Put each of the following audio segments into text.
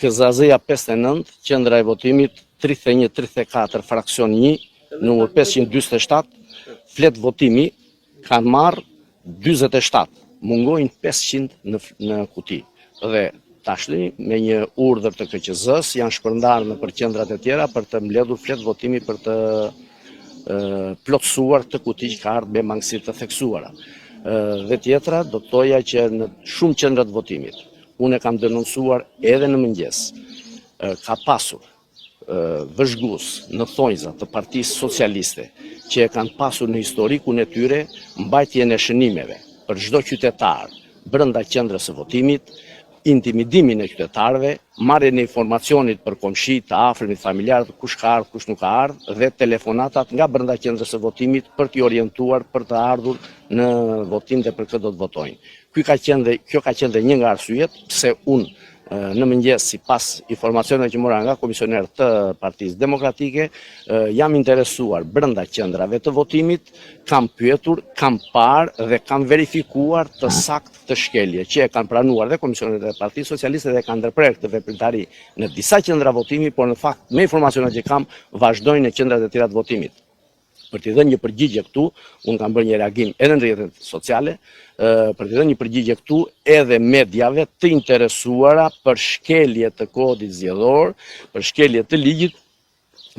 KZZ-ja 59, qendra e votimit 31-34, fraksion 1, numër 547, flet votimi kanë marrë 47, mungojnë 500 në kuti. Dhe tashni me një urdhër të KQZ-s janë shpërndarë në për qendrat e tjera për të mbledhur flet votimi për të plotësuar të kuti që ka ardhur me mangësi të theksuara. Dhe tjetra do të thoja që në shumë qendrat votimit, unë e kam denoncuar edhe në mëngjes, ka pasur vëzhgues në thonjza të Partisë Socialiste që e kanë pasur në historikun e tyre mbajtjen e shënimeve për çdo qytetar brenda qendrës së votimit, intimidimin e qytetarëve, marrjen e informacionit për komshit, të afërmit, familjarët, kush ka ardhur, kush nuk ka ardhur, dhe telefonatat nga brenda qendrës së votimit për t'i orientuar për të ardhur në votim dhe për këtë do të votojnë. Kjo ka qenë dhe një nga arsyet pse unë në mëngjes, sipas informacioneve që mora nga komisioner të Partisë Demokratike, jam interesuar brenda qendrave të votimit, kam pyetur, kam parë dhe kam verifikuar të saktë të shkelje që e kanë pranuar dhe komisionerët e Partisë Socialiste dhe kanë ndërprerë këtë veprimtari në disa qendra votimi, por në fakt me informacionet që kam vazhdojnë në qendrat e tjera të votimit. Për t'i dhënë një përgjigje këtu, unë kam bërë një reagim edhe në rrjetet sociale, për t'i dhënë një përgjigje këtu edhe mediave të interesuara për shkelje të kodit zgjedhor, për shkelje të ligjit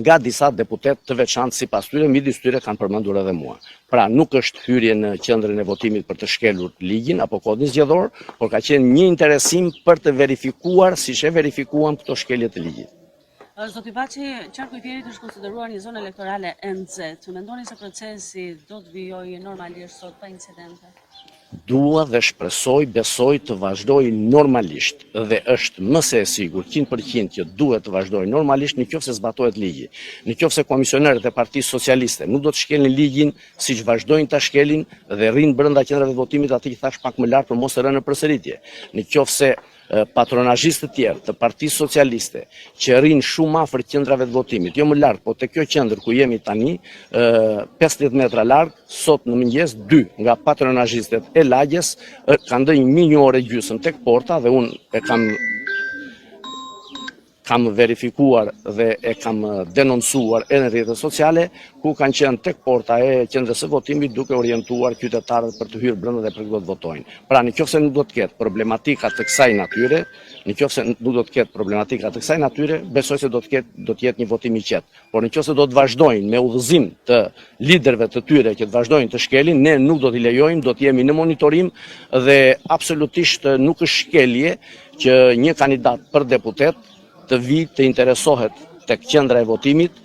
nga disa deputet të veçantë sipas tyre, midis tyre kanë përmendur edhe mua. Pra nuk është hyrje në qendrën e votimit për të shkelur ligjin apo kodin zgjedhor, por ka qenë një interesim për të verifikuar siç e verifikuam këto shkelje të ligjit. Zoti Baçi, qarku i Fierit është konsideruar një zonë elektorale e nxehtë. Mendoni se procesi do të vijojë normalisht sot pa incidente? Dua dhe shpresoj, besoj të vazhdoj normalisht dhe është më se e sigurt 100% që duhet të vazhdoj normalisht nëse zbatohet ligji. Nëse komisionerët e Partisë Socialiste nuk do të shkelin ligjin siç vazhdojnë ta shkelin dhe rrinë brenda qendrave të votimit, atë që thash pak më lart për mos të rënë në përsëritje. Nëse patronazhistë të tjerë të Partisë Socialiste që rrinë shumë afër qendrave të votimit, jo më larg, po te kjo qendër ku jemi tani, 15 metra larg, sot në mëngjes 2 nga patronazhistët e lagjes kanë dhënë 1 orë gjysmë tek porta dhe unë e kam verifikuar dhe e kam denoncuar edhe në rrjetet sociale, ku kanë qenë tek porta e qendrës së votimit duke orientuar qytetarët për të hyrë brenda dhe për të votojnë. Pra nëse nuk do të ketë problematika të kësaj natyre, besoj se do të jetë një votim i qetë. Por nëse do të vazhdojnë me udhëzim të liderëve të tyre që të vazhdojnë të shkelin, ne nuk do t'i lejojmë, do të jemi në monitorim dhe absolutisht nuk është shkelje që një kandidat për deputet të vijë të interesohet tek qendra e votimit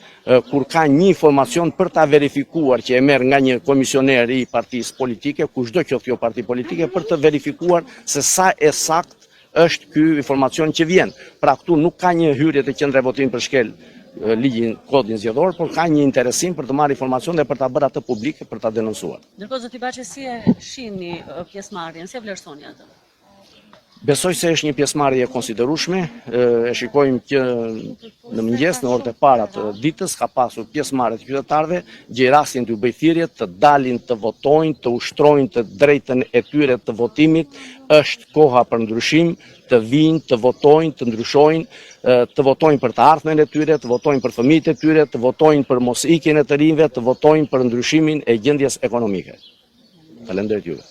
kur ka një informacion për ta verifikuar që e merr nga një komisioner i partisë politike, kushdo qoftë kjo parti politike, për të verifikuar se sa e sakt është ky informacion që vjen. Pra këtu nuk ka një hyrje te qendra e votimit për shkel ligjin, kodin zgjedhor, por ka një interesim për të marrë informacion dhe për ta bërë atë publik, për ta denoncuar. Ndërkohë zoti Baçi, si e shihni pjesëmarrjen, si e vlerësoni atë? Besoj se është një pjesëmarrje e konsiderueshme, e shikojmë që në mëngjes, në orët e para të ditës, ka pasur pjesëmarrje të qytetarëve, gjej rastin të bëjë thirrje, të dalin të votojnë, të ushtrojnë të drejtën e tyre të votimit, është koha për ndryshim, të vinë, të votojnë, të ndryshojnë, të votojnë për të ardhmen e tyre, të votojnë për fëmijët e tyre, të votojnë për mos ikjen e të rinjve, të votojnë për ndryshimin e gjendjes ekonomike. Falenderoj juve.